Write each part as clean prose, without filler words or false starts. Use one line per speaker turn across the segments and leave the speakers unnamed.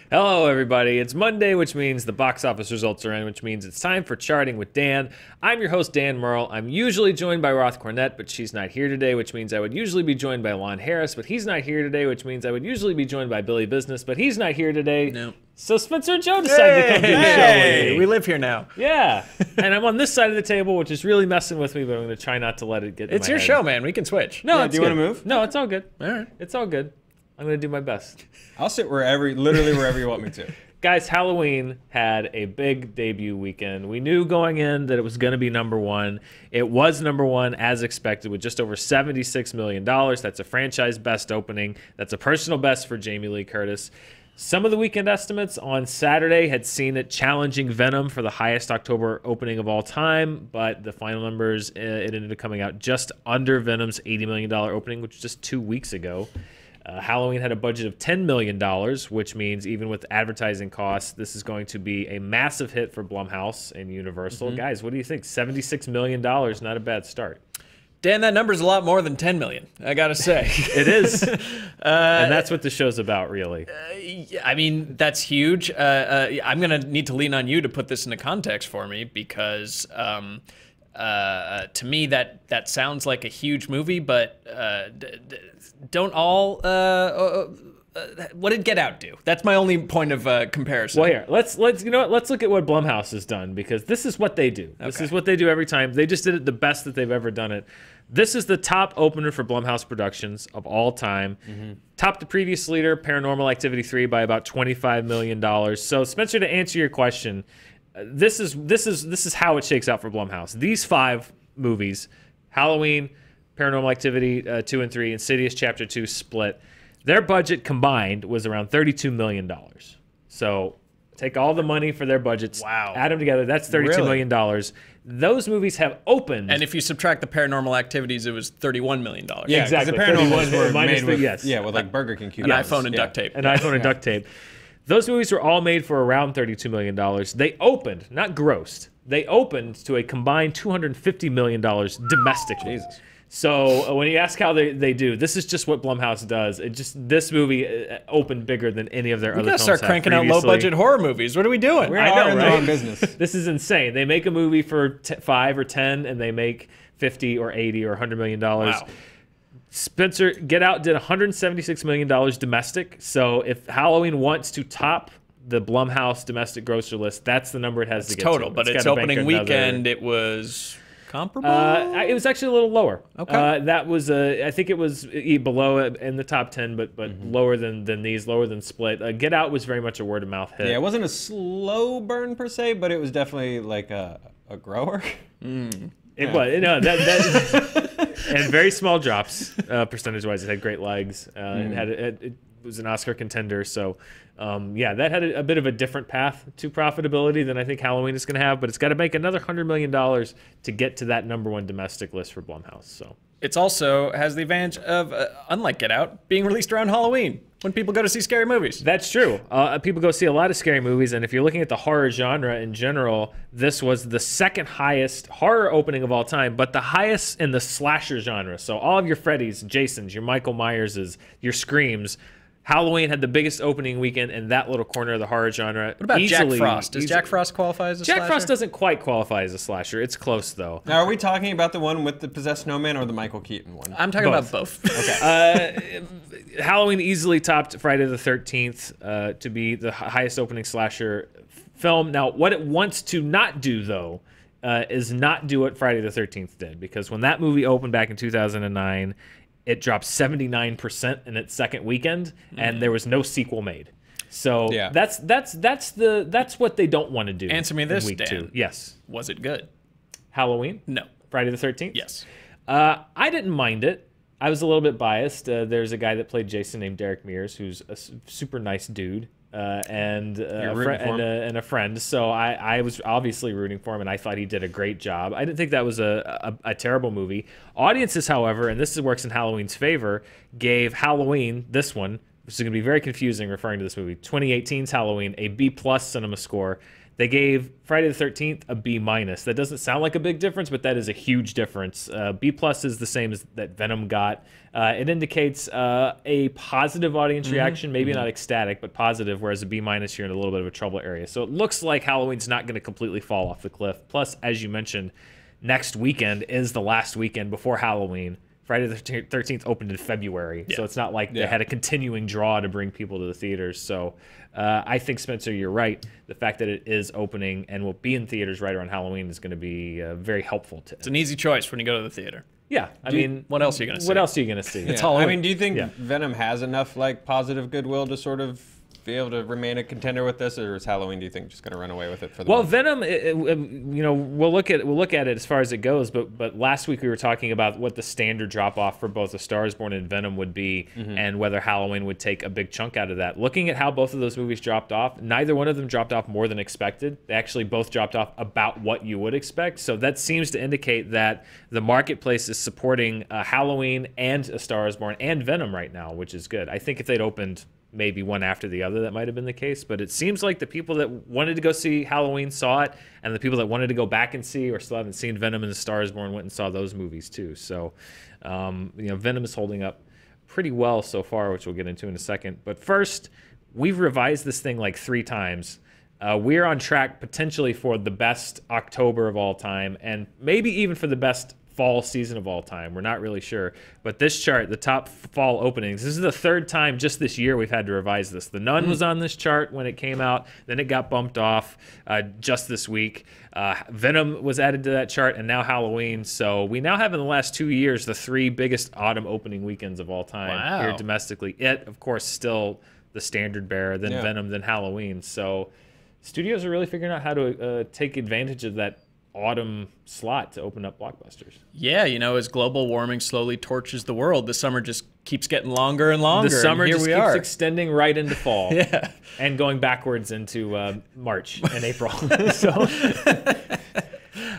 Hello, everybody. It's Monday, which means the box office results are in, which means it's time for Charting with Dan. I'm your host, Dan Murrell. I'm usually joined by Roth Cornett, but she's not here today, which means I would usually be joined by Lon Harris, but he's not here today, which means I would usually be joined by Billy Business, but he's not here today.
No.
So Spencer and Joe decided to come to the show with me.
We live here now.
Yeah. And I'm on this side of the table, which is really messing with me, but I'm going to try not to let it get in
It's
my
your
head.
show, man. We can switch.
No,
Yeah,
it's
do you
good.
want to move?
No, it's all good.
All right.
It's all good. I'm going to do my best.
I'll sit literally wherever you want me to.
Guys, Halloween had a big debut weekend. We knew going in that it was going to be number one. It was number one as expected with just over $76 million. That's a franchise best opening. That's a personal best for Jamie Lee Curtis. Some of the weekend estimates on Saturday had seen it challenging Venom for the highest October opening of all time, but the final numbers, it ended up coming out just under Venom's $80 million opening, which was just 2 weeks ago. Halloween had a budget of $10 million, which means even with advertising costs, this is going to be a massive hit for Blumhouse and Universal. Guys, what do you think? $76 million, not a bad start.
Dan, that number's a lot more than 10 million, I gotta say.
It is. And that's what the show's about, really.
I mean, that's huge. I'm gonna need to lean on you to put this into context for me because to me that sounds like a huge movie, but don't all what did Get Out do? That's my only point of comparison.
Well, here, let's you know what? Let's look at what Blumhouse has done, because this is what they do. This is what they do every time. They just did it the best that they've ever done it. This is the top opener for Blumhouse Productions of all time. Topped the previous leader, Paranormal Activity 3, by about $25 million. So, Spencer, to answer your question, this is how it shakes out for Blumhouse. These 5 movies, Halloween, Paranormal Activity 2 and 3, Insidious Chapter 2, Split, their budget combined was around $32 million. So take all the money for their budgets, add them together, that's $32 million. Those movies have opened.
And if you subtract the Paranormal Activities, it was $31 million.
Yeah,
exactly.
The Paranormal ones were
minus
made with,
yes.
yeah, with like Burger King
An
coupons.
iPhone and duct tape.
An iPhone and duct tape. Those movies were all made for around $32 million. They opened, not grossed, they opened to a combined $250 million domestically.
Jesus.
So when you ask how they do, this is just what Blumhouse does. This movie opened bigger than any of their other films.
We gotta start cranking out low-budget horror movies. What are we doing?
We're
I know,
in the
right?
wrong business.
This is insane. They make a movie for 5 or 10, and they make 50 or 80 or $100 million.
Wow.
Spencer, Get Out did $176 million domestic. So if Halloween wants to top the Blumhouse domestic grosser list, that's the number it has to get
Total,
to.
but its
gotta bank
opening
another-
weekend, it was comparable?
It was actually a little lower.
Okay.
That was, I think it was below in the top 10, but lower than these, lower than Split. Get Out was very much a word of mouth hit.
Yeah, it wasn't a slow burn per se, but it was definitely like a grower.
It was, no, and very small drops percentage-wise. It had great legs. It was an Oscar contender. So, yeah, that had a bit of a different path to profitability than I think Halloween is going to have. But it's got to make another $100 million to get to that #1 domestic list for Blumhouse. So
It's also has the advantage of, unlike Get Out, being released around Halloween when people go to see scary movies.
that's true. People go see a lot of scary movies, and if you're looking at the horror genre in general, this was the second highest horror opening of all time, but the highest in the slasher genre. So all of your Freddys, Jasons, your Michael Myerses, your Screams. Halloween had the biggest opening weekend in that little corner of the horror genre.
What about Jack Frost? Does Jack Frost qualify as a slasher?
Jack Frost doesn't quite qualify as a slasher. It's close, though.
Now, are we talking about the one with the possessed snowman or the Michael Keaton one?
I'm talking about both.
Okay.
Halloween easily topped Friday the 13th to be the highest opening slasher film. Now, what it wants to not do, though, is not do what Friday the 13th did. Because when that movie opened back in 2009, it dropped 79% in its second weekend, and there was no sequel made. So
Yeah.
that's what they don't want to do.
Answer me
in
this,
week
Dan.
2. Yes.
Was it good?
Halloween?
No.
Friday the 13th?
Yes.
I didn't mind it. I was a little bit biased. There's a guy that played Jason named Derek Mears, who's a super nice dude. And a friend. So I was obviously rooting for him, and I thought he did a great job. I didn't think that was a terrible movie. Audiences, however, and this works in Halloween's favor, gave Halloween, this one, which is going to be very confusing referring to this movie, 2018's Halloween, a B+ cinema score. They gave Friday the 13th a B minus. That doesn't sound like a big difference, but that is a huge difference. B plus is the same as that Venom got. It indicates a positive audience reaction, maybe not ecstatic, but positive, whereas a B minus, you're in a little bit of a trouble area. So it looks like Halloween's not going to completely fall off the cliff. Plus, as you mentioned, next weekend is the last weekend before Halloween. Friday the 13th opened in February, so it's not like they had a continuing draw to bring people to the theaters. So I think, Spencer, you're right. The fact that it is opening and will be in theaters right around Halloween is going to be very helpful to it.
It's an easy choice when you go to the theater.
Yeah, I mean,
what else are you going to see?
What else are you going to see?
It's
Halloween.
I mean, do you think Venom has enough like positive goodwill to sort of be able to remain a contender with this, or is Halloween, do you think, just going to run away with it for the month?
Venom, you know, we'll look at it as far as it goes, but last week we were talking about what the standard drop off for both A Star Is Born and Venom would be, and whether Halloween would take a big chunk out of that. Looking at how both of those movies dropped off, neither one of them dropped off more than expected. They actually both dropped off about what you would expect. So that seems to indicate that the marketplace is supporting Halloween and A Star Is Born and Venom right now, which is good. I think if they'd opened maybe one after the other, that might have been the case, but it seems like the people that wanted to go see Halloween saw it, and the people that wanted to go back and see or still haven't seen Venom and The Star Is Born went and saw those movies too. So you know, Venom is holding up pretty well so far, which we'll get into in a second. But first, we've revised this thing like 3 times. We're on track potentially for the best October of all time, and maybe even for the best fall season of all time. We're not really sure. But this chart, the top fall openings, this is the 3rd time just this year we've had to revise this. The Nun was on this chart when it came out. Then it got bumped off just this week. Venom was added to that chart, and now Halloween. So we now have in the last 2 years the 3 biggest autumn opening weekends of all time here domestically. It, of course, still the standard bearer, then Venom, then Halloween. So studios are really figuring out how to take advantage of that autumn slot to open up blockbusters.
Yeah, you know, as global warming slowly torches the world, the summer just keeps getting longer and longer.
The summer
just
keeps extending right into fall.
Yeah.
And going backwards into March and April. So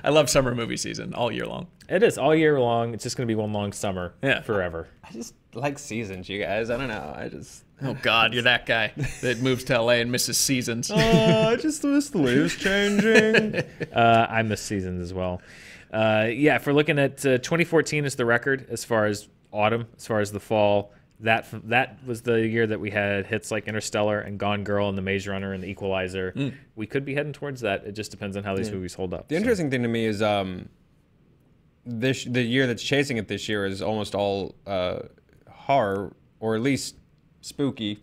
I love summer movie season all year long.
It is all year long. It's just going to be one long summer forever.
I just like seasons, you guys. I don't know.
Oh, God, you're that guy that moves to LA and misses seasons.
I just miss the way it's changing.
I miss seasons as well. Yeah, if we're looking at 2014 is the record as far as autumn, as far as the fall. That was the year that we had hits like Interstellar and Gone Girl and The Maze Runner and The Equalizer. We could be heading towards that. It just depends on how these movies hold up.
The interesting thing to me is the year that's chasing it this year is almost all horror, or at least spooky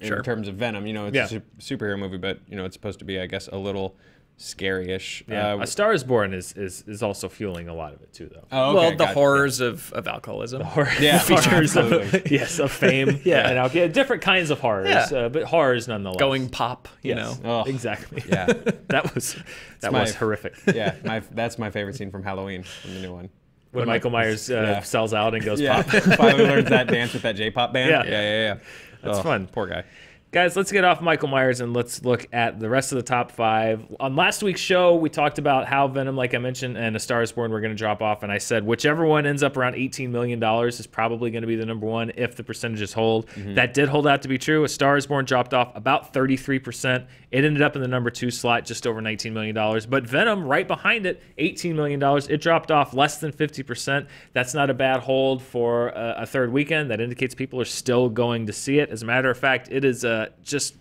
in terms of Venom. You know, it's a superhero movie, but you know, it's supposed to be, I guess, a little scary-ish.
A Star Is Born is also fueling a lot of it too, though.
Oh, okay,
well, the horrors of alcoholism.
Features of fame. And different kinds of horrors, but horrors nonetheless.
Going pop, you know.
Oh,
exactly.
Yeah,
that was horrific.
Yeah, that's my favorite scene from Halloween, from the new one.
When Michael Myers sells out and goes pop.
Finally learns that dance with that J-pop band.
Yeah. That's fun.
Poor guy.
Guys, let's get off Michael Myers and let's look at the rest of the top 5. On last week's show, we talked about how Venom, like I mentioned, and A Star Is Born were going to drop off, and I said whichever one ends up around $18 million is probably going to be the number one if the percentages hold. That did hold out to be true. A Star Is Born dropped off about 33%. It ended up in the number 2 slot, just over $19 million. But Venom, right behind it, $18 million. It dropped off less than 50%. That's not a bad hold for a third weekend. That indicates people are still going to see it. As a matter of fact, it is just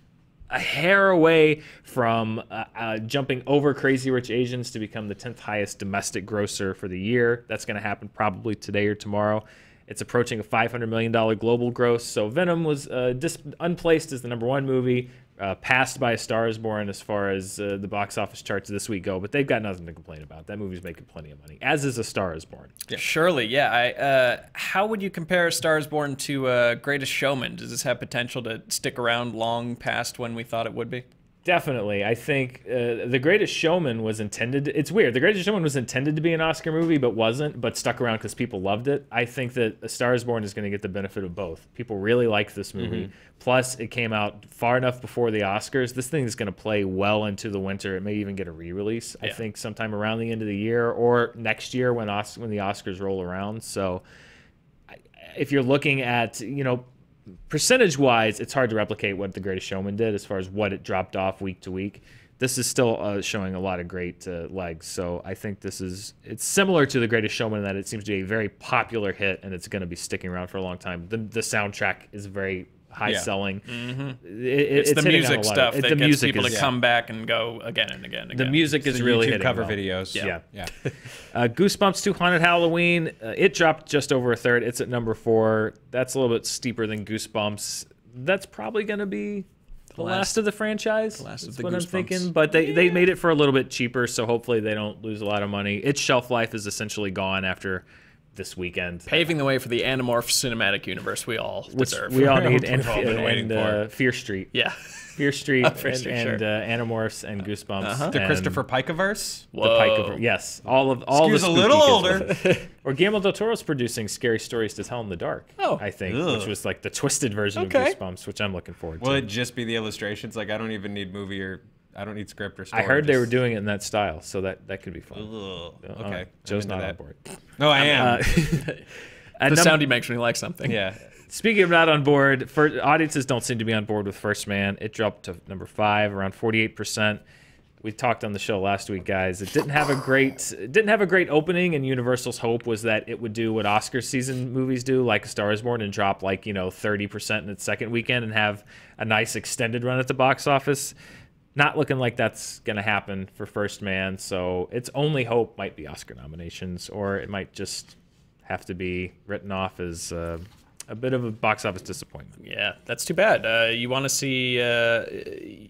a hair away from jumping over Crazy Rich Asians to become the 10th highest domestic grosser for the year. That's going to happen probably today or tomorrow. It's approaching a $500 million global gross. So Venom was unplaced as the number 1 movie, passed by A Star Is Born as far as the box office charts this week go, but they've got nothing to complain about. That movie's making plenty of money, as is A Star Is Born.
Yeah. Surely, yeah. How would you compare A Star Is Born to Greatest Showman? Does this have potential to stick around long past when we thought it would be?
Definitely. I think The Greatest Showman was intended... It's weird. The Greatest Showman was intended to be an Oscar movie, but wasn't, but stuck around because people loved it. I think that A Star Is Born is going to get the benefit of both. People really like this movie. Plus, it came out far enough before the Oscars. This thing is going to play well into the winter. It may even get a re-release, I think, sometime around the end of the year or next year when the Oscars roll around. So if you're looking at, percentage-wise, it's hard to replicate what The Greatest Showman did as far as what it dropped off week to week. this is still showing a lot of great legs. So I think it's similar to The Greatest Showman in that it seems to be a very popular hit, and it's going to be sticking around for a long time. The soundtrack is very high selling.
It's the music stuff that gets people to come back and go again and again.
The music is really
YouTube
hitting
cover
well.
videos.
Yeah. Goosebumps Haunted Halloween. It dropped just over a third. It's at number 4. That's a little bit steeper than Goosebumps. That's probably going to be the last of the franchise.
The last of the
what
Goosebumps.
I'm thinking. But they made it for a little bit cheaper, so hopefully they don't lose a lot of money. Its shelf life is essentially gone after this weekend,
paving the way for the Animorph cinematic universe we all deserve.
We all need, and
Fear
Street.
Yeah.
Fear Street and
sure.
Animorphs and Goosebumps.
The Christopher Pikeverse?
The Pikeverse, yes. All the
a little older.
Or Guillermo del Toro's producing Scary Stories to Tell in the Dark, I think, which was like the twisted version of Goosebumps, which I'm looking forward to.
Will it just be the illustrations? Like, I don't even need movie or... I don't need script or story.
I heard they were doing it in that style, so that could be fun.
Okay.
Joe's not on board.
No, I am.
The sound he makes when he likes something.
Yeah. Speaking of not on board, audiences don't seem to be on board with First Man. It dropped to number 5, around 48%. We talked on the show last week, guys. It didn't have a great opening, and Universal's hope was that it would do what Oscar season movies do, like A Star Is Born, and drop 30% in its second weekend and have a nice extended run at the box office. Not looking like that's going to happen for First Man, so its only hope might be Oscar nominations, or it might just have to be written off as a bit of a box office disappointment.
Yeah, that's too bad. You want to see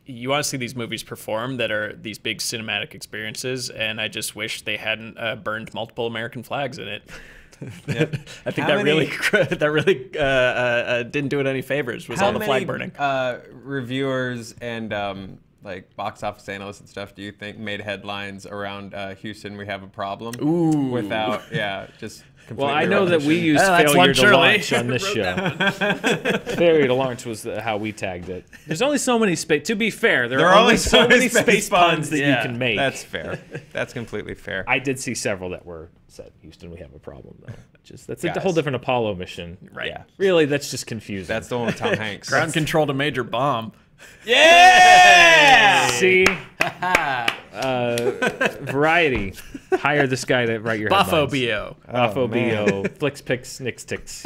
these movies perform that are these big cinematic experiences, and I just wish they hadn't burned multiple American flags in it. Yep. I think that really didn't do it any favors. Was all the flag burning?
Reviewers and like box office analysts and stuff, do you think made headlines around Houston, we have a problem?
Ooh.
Without, just completely.
Well, I know that we used failure to launch on this show. Failure to launch was how we tagged it. There's only so many space. To be fair, there are only so many space puns that you can make.
That's fair. That's completely fair.
I did see several that said, Houston, we have a problem, though. That's a whole different Apollo mission.
Right.
Yeah. Really, that's just confusing.
That's the one with Tom Hanks.
Ground control to Major Bomb.
Yeah!
See? Variety. Hire this guy to write your headlines.
Buffo-B-O.
Buffo-B-O. Flicks, picks, nicks, ticks.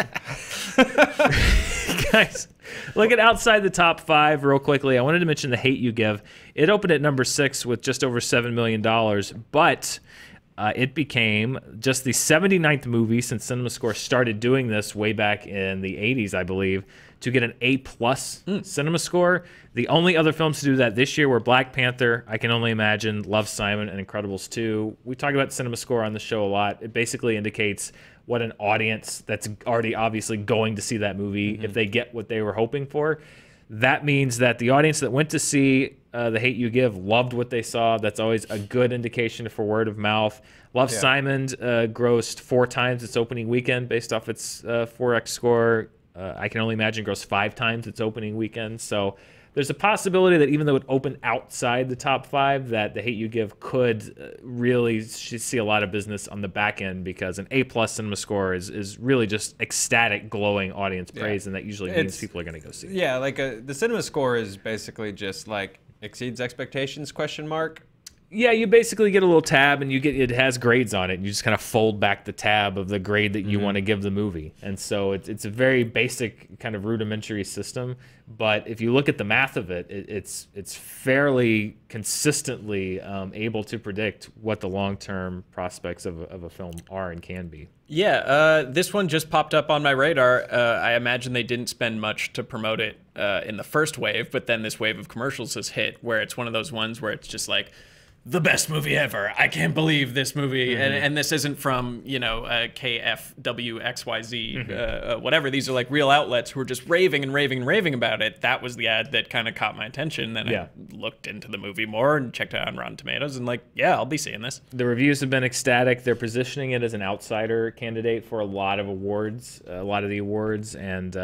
Guys, looking outside the top 5 real quickly, I wanted to mention The Hate U Give. It opened at number 6 with just over $7 million, but... it became just the 79th movie since CinemaScore started doing this way back in the 80s, I believe, to get an A+ CinemaScore. The only other films to do that this year were Black Panther, I Can Only Imagine, Love, Simon, and Incredibles 2. We talk about CinemaScore on the show a lot. It basically indicates what an audience that's already obviously going to see that movie, if they get what they were hoping for. That means that the audience that went to see The Hate U Give loved what they saw. That's always a good indication for word of mouth. Love, Simon grossed 4 times its opening weekend based off its 4X score. I Can Only Imagine grossed 5 times its opening weekend. So there's a possibility that even though it opened outside the top 5, that The Hate U Give could really see a lot of business on the back end, because an A+ cinema score is really just ecstatic, glowing audience praise, and that usually means people are going to go see it.
Yeah, like the cinema score is basically just like exceeds expectations ?
Yeah, you basically get a little tab, and it has grades on it, and you just kind of fold back the tab of the grade that you want to give the movie. And so it's a very basic kind of rudimentary system, but if you look at the math of it, it's fairly consistently able to predict what the long-term prospects of a film are and can be.
Yeah, this one just popped up on my radar. I imagine they didn't spend much to promote it in the first wave, but then this wave of commercials has hit, where it's one of those ones where it's just like, the best movie ever. I can't believe this movie. And this isn't from, KFWXYZ, whatever. These are like real outlets who are just raving and raving and raving about it. That was the ad that kind of caught my attention. Then I looked into the movie more and checked it out on Rotten Tomatoes, and I'll be seeing this. The
reviews have been ecstatic. They're positioning it as an outsider candidate for a lot of awards, and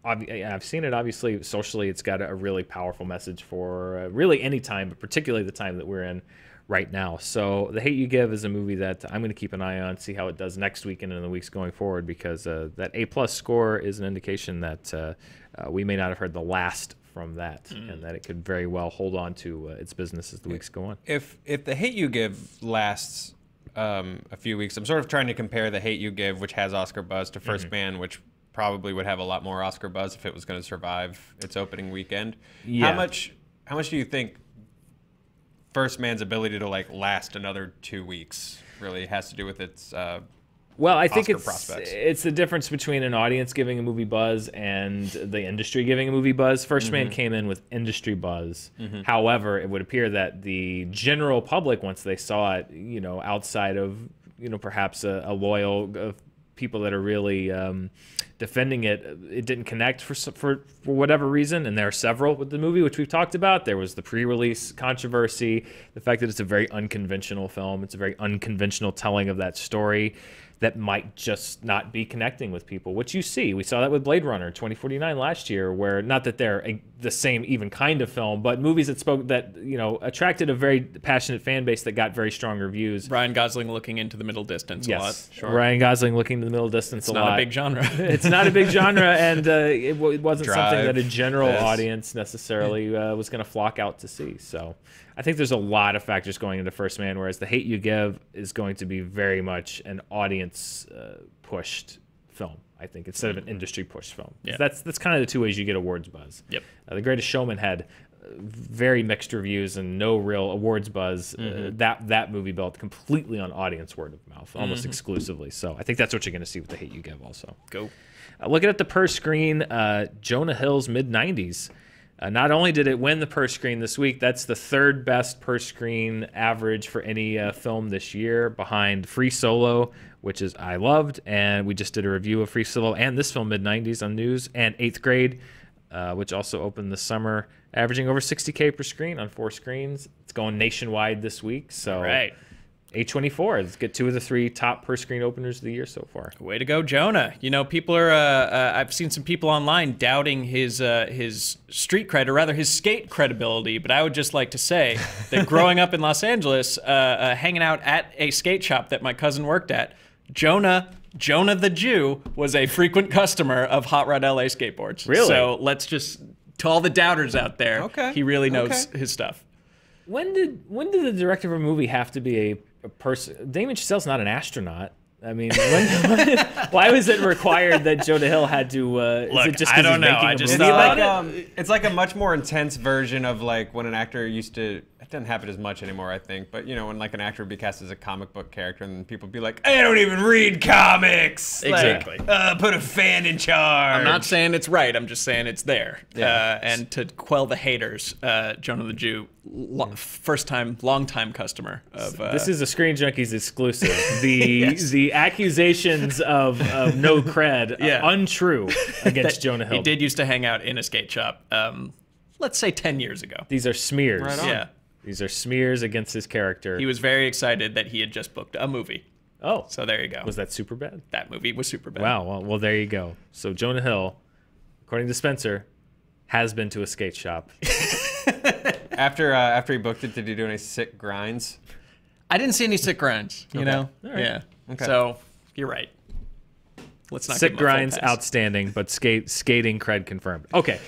I've seen it, obviously, socially. It's got a really powerful message for really any time, but particularly the time that we're in right now. So The Hate U Give is a movie that I'm going to keep an eye on, see how it does next week and in the weeks going forward, because that A+ score is an indication that we may not have heard the last from that, and that it could very well hold on to its business as the weeks go on.
If The Hate U Give lasts a few weeks, I'm sort of trying to compare The Hate U Give, which has Oscar buzz, to First Man, which probably would have a lot more Oscar buzz if it was going to survive its opening weekend.
Yeah.
How much do you think First Man's ability to like last another 2 weeks really has to do with its
well, I think
Oscar prospects?
It's the difference between an audience giving a movie buzz and the industry giving a movie buzz. First Man came in with industry buzz. However, it would appear that the general public, once they saw it, you know, outside of, you know, perhaps a loyal people that are really defending it, it didn't connect for whatever reason, and there are several with the movie, which we've talked about. There was the pre-release controversy, the fact that it's a very unconventional film, it's a very unconventional telling of that story that might just not be connecting with people, which you see. We saw that with Blade Runner 2049 last year, where not that they're the same even kind of film, but movies that you know, attracted a very passionate fan base that got very strong reviews.
Ryan Gosling looking into the middle distance a lot.
Sure. Ryan Gosling looking into the middle distance a lot.
It's not a big genre.
It's not a big genre, and it wasn't something that a general
Yes.
audience necessarily was going to flock out to see. So I think there's a lot of factors going into First Man, whereas The Hate U Give is going to be very much an audience-pushed film, I think, instead of an industry-pushed film.
Yeah.
That's kind of the two ways you get awards buzz.
Yep.
The Greatest Showman had very mixed reviews and no real awards buzz. That movie built completely on audience word of mouth, almost exclusively. So I think that's what you're going to see with The Hate U Give also.
Go.
Looking at the per screen, Jonah Hill's mid-90s. Not only did it win the per screen this week, that's the third best per screen average for any film this year, behind Free Solo, which is I loved, and we just did a review of Free Solo and this film mid-90s on News, and Eighth Grade, which also opened this summer, averaging over 60K per screen on 4 screens. It's going nationwide this week, so
Right.
A24. Let's get 2 of the 3 top per screen openers of the year so far.
Way to go, Jonah. You know, people are, I've seen some people online doubting his street cred, or rather his skate credibility, but I would just like to say that growing up in Los Angeles, hanging out at a skate shop that my cousin worked at, Jonah the Jew was a frequent customer of Hot Rod LA skateboards.
Really?
So let's just, to all the doubters out there,
Okay.
he really knows his stuff.
When did the director of a movie have to be a person? Damien Chazelle's not an astronaut. I mean, why was it required that Jonah Hill had to?
Look,
is it just
I
'cause
don't
he's
know.
making
I
a
just
movie
thought-
about it?
It's like a much more intense version of like when an actor used to. It doesn't happen as much anymore, I think. But you know, when like an actor would be cast as a comic book character, and then people would be like, "I don't even read comics."
Exactly.
Like, put a fan in charge.
I'm not saying it's right. I'm just saying it's there.
Yeah.
And to quell the haters, Jonah the Jew, long-time customer of.
This is a Screen Junkies exclusive. The accusations of no cred, untrue against Jonah Hill.
He did used to hang out in a skate shop. Let's say 10 years ago.
These are smears.
Right on.
Yeah.
These are smears against his character.
He was very excited that he had just booked a movie.
Oh,
So there you go.
was that super bad?
That movie was super bad.
Wow. Well, there you go. So Jonah Hill, according to Spencer, has been to a skate shop.
After he booked it, did he do any sick grinds?
I didn't see any sick grinds, you know?
right.
Yeah.
Okay.
So you're right. Let's not
Sick
give him a full
grinds,
pass.
outstanding, but skating cred confirmed. Okay,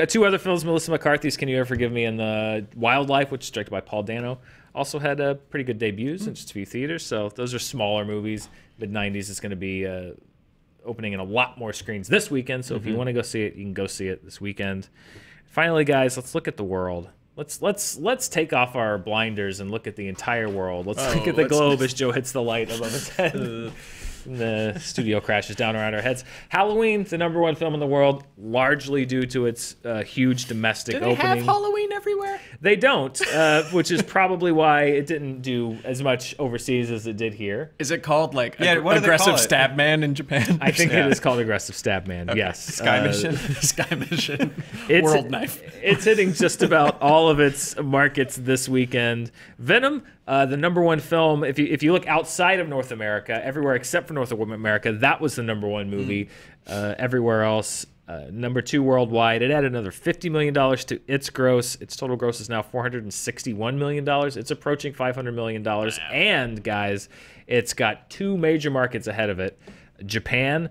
two other films. Melissa McCarthy's "Can You Ever Forgive Me" and the Wildlife, which is directed by Paul Dano, also had pretty good debuts in just a few theaters. So those are smaller movies. Mid-90s is going to be opening in a lot more screens this weekend. So if you want to go see it, you can go see it this weekend. Finally, guys, let's look at the world. Let's take off our blinders and look at the entire world. Let's look at the globe as Joe hits the light above his head. The studio crashes down around our heads. Halloween, the #1 film in the world, largely due to its huge domestic
Do they
opening.
have Halloween everywhere?
They don't, which is probably why it didn't do as much overseas as it did here.
Is it called like
Yeah, what do they
Aggressive
call it?
Stab Man in Japan?
I think it is called Aggressive Stab Man. Yes,
Sky Mission.
Sky Mission.
It's-
World Knife.
It's hitting just about all of its markets this weekend. Venom, the #1 film. If you look outside of North America, everywhere except for North America, that was the #1 movie. Everywhere else, #2 worldwide. It added another $50 million to its gross. Its total gross is now $461 million. It's approaching $500 million. And guys, it's got 2 major markets ahead of it: Japan,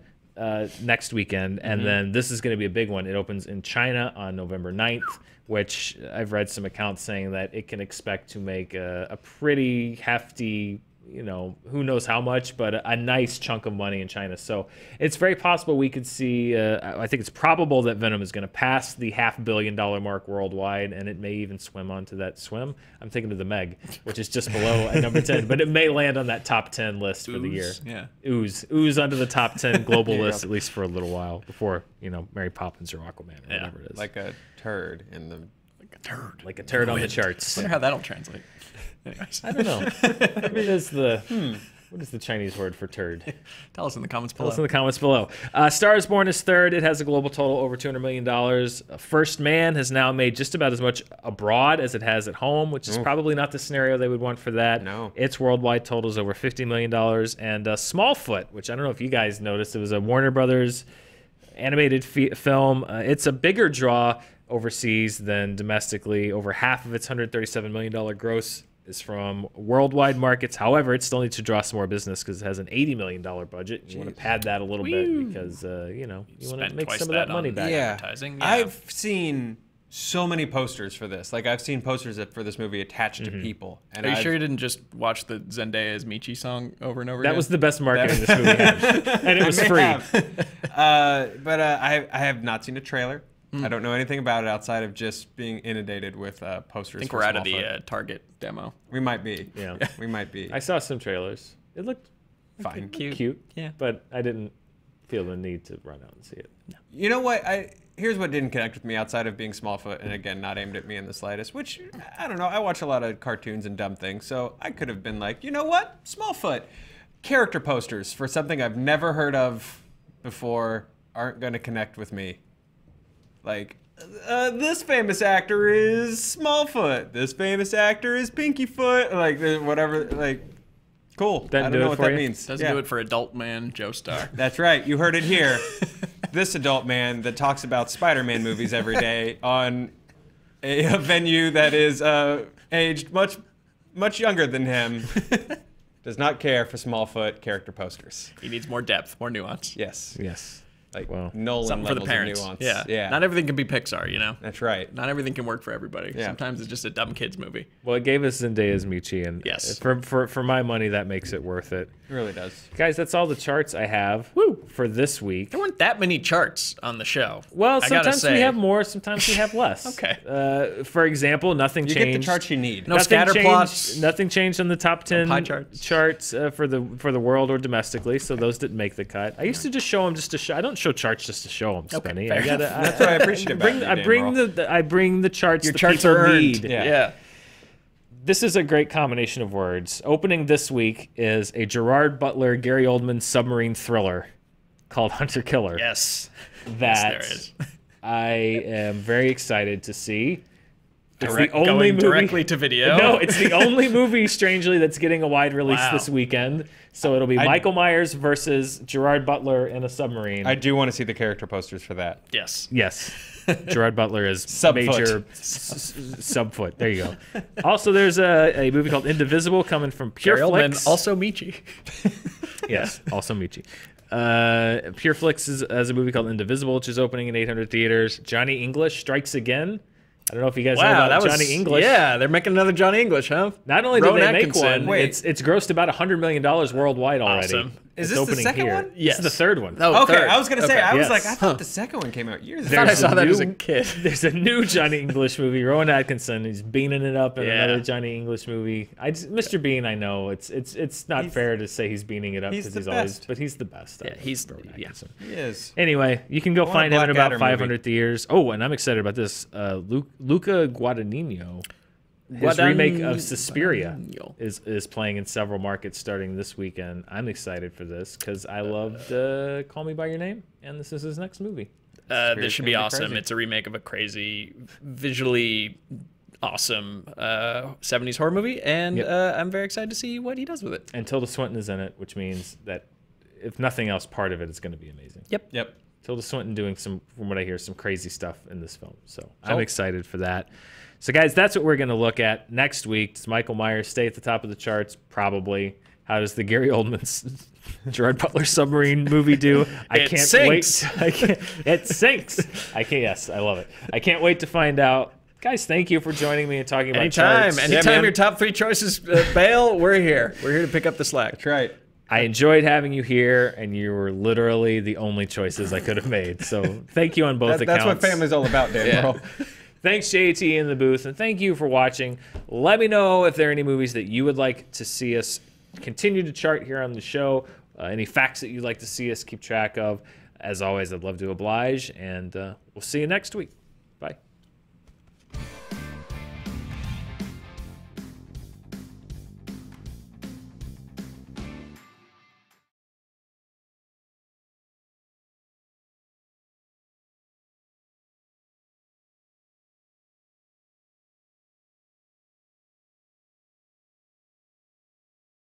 next weekend, and then this is going to be a big one. It opens in China on November 9th, which I've read some accounts saying that it can expect to make a pretty hefty, you know, who knows how much, but a nice chunk of money in China. So it's very possible we could see, I think it's probable that Venom is going to pass the $500 million mark worldwide, and it may even swim onto that swim. I'm thinking of The Meg, which is just below at number 10, but it may land on that top 10 list for the year.
Yeah.
Ooze under the top 10 global list, at least for a little while, before, you know, Mary Poppins or Aquaman or whatever it is.
Like a turd in the...
Like a turd on the charts.
I wonder how that'll translate. Anyways.
I don't know. Maybe there's the... What is the Chinese word for turd?
Tell us in the comments below.
Tell us in the comments below. Star is Born is third. It has a global total over $200 million. First Man has now made just about as much abroad as it has at home, which is probably not the scenario they would want for that.
No.
Its worldwide total is over $50 million. And Smallfoot, which I don't know if you guys noticed, it was a Warner Brothers animated film. It's a bigger draw overseas than domestically. Over half of its $137 million gross is from worldwide markets. However, it still needs to draw some more business because it has an $80 million budget. You want to pad that a little bit because, you know, you want to make some of that money back.
Advertising. Yeah.
I've seen so many posters for this. Like, I've seen posters for this movie attached to people. And
Are you sure you didn't just watch the Zendaya's Michi song over and over
That
again?
was the best marketing this movie had. And it was free.
But I have not seen a trailer. I don't know anything about it outside of just being inundated with posters.
I think
for
we're out of
Smallfoot.
the Target demo.
We might be.
Yeah.
We might be.
I saw some trailers. It looked
Fine.
cute.
Yeah.
But I didn't feel the need to run out and see it.
You know what? Here's what didn't connect with me outside of being Smallfoot, and again, not aimed at me in the slightest, which, I don't know, I watch a lot of cartoons and dumb things, so I could have been like, you know what? Smallfoot. Character posters for something I've never heard of before aren't going to connect with me. Like, this famous actor is Smallfoot. This famous actor is Pinkyfoot. Like, whatever, like... Cool.
Doesn't
I don't
do
know
it
what
for
that
you?
means.
Doesn't do it for adult man Joe Starr.
That's right. You heard it here. This adult man that talks about Spider-Man movies every day on a venue that is aged much younger than him does not care for Smallfoot character posters.
He needs more depth, more nuance.
Yes.
Yes.
Like
Well,
Nolan
Something for the
levels
parents.
of nuance.
Yeah.
Yeah.
Not everything can be Pixar, you know?
That's right.
Not everything can work for everybody.
Yeah.
Sometimes it's just a dumb kid's movie.
Well, it gave us Zendaya's Michi, and
Yes.
for my money, that makes it worth it.
It really does.
Guys, that's all the charts I have for this week.
There weren't that many charts on the show.
Well,
I gotta
sometimes we
say.
have more, sometimes we have less.
Okay.
For example, nothing
You
changed.
get the charts you need.
No
Nothing
scatter
changed-
plots.
Nothing changed on the top 10
pie charts.
for the world or domestically, so those didn't make the cut. I used to just show them just to show. I don't show charts just to show them, Spenny.
fair
That's what I appreciate about you, Dan Murrell.
I bring the charts.
Your
the
charts
people
are earned.
need.
Yeah.
This is a great combination of words. Opening this week is a Gerard Butler, Gary Oldman submarine thriller called Hunter Killer.
Yes.
That
Yes, there is.
I am very excited to see. It's
Direct-
the only
going
movie
directly to video.
No, it's the only movie, strangely, that's getting a wide release
Wow.
this weekend. So it'll be Michael Myers versus Gerard Butler in a submarine.
I do want to see the character posters for that.
Yes.
Yes. Gerard Butler is
Subfoot.
major subfoot. There you go. Also, there's a movie called Indivisible coming from Pure
Gary Oldman,
Flix.
also Michi.
Yes, also Michi. Pure Flix has a movie called Indivisible, which is opening in 800 theaters. Johnny English Strikes Again. I don't know if you guys know
Wow,
about
that was
Johnny English.
Yeah, they're making another Johnny English, huh?
Not only did
Rowan
they make
Atkinson.
one,
Wait.
it's grossed about $100 million worldwide already.
Awesome.
Is
It's
this the
opening
second
here.
one?
Yes.
This is the third one.
Oh,
Okay,
third.
I was gonna say,
Okay.
I was
Yes.
like, I thought the second one came out years ago.
I thought I
There's
saw
a
that as a
new-
kid.
There's a new Johnny English movie. Rowan Atkinson, he's beaning it up in
Yeah.
another Johnny English movie. Mr. Bean, I know it's not fair to say he's beaning it up
he's
because
the
he's always,
best.
but he's the best.
Yeah, he's
Rowan
yeah.
Atkinson.
He is.
Anyway, you can go
want a
find him in about
Blackadder
500 theaters. Oh, and I'm excited about this. Luca Guadagnino, his remake of Suspiria,
Guadagnino.
is playing in several markets starting this weekend. I'm excited for this because I loved Call Me by Your Name, and this is his next movie.
This should be
gonna be
awesome.
crazy.
It's a remake of a crazy, visually awesome 70s horror movie, and
Yep.
I'm very excited to see what he does with it.
And Tilda Swinton is in it, which means that if nothing else, part of it is going to be amazing.
Yep.
Tilda Swinton doing some, from what I hear, some crazy stuff in this film. So I'm excited for that. So guys, that's what we're going to look at next week. Does Michael Myers stay at the top of the charts? Probably. How does the Gary Oldman Gerard Butler submarine movie do?
It sinks.
It sinks. Yes, I love it. I can't wait to find out. Guys, thank you for joining me and talking about charts.
Anytime your top 3 choices bail, we're here. We're here to pick up the slack.
That's right.
I enjoyed having you here, and you were literally the only choices I could have made. So thank you on both accounts.
That's what family's all about, Dan Murrell.
Thanks, JT, in the booth, and thank you for watching. Let me know if there are any movies that you would like to see us continue to chart here on the show, any facts that you'd like to see us keep track of. As always, I'd love to oblige, and we'll see you next week.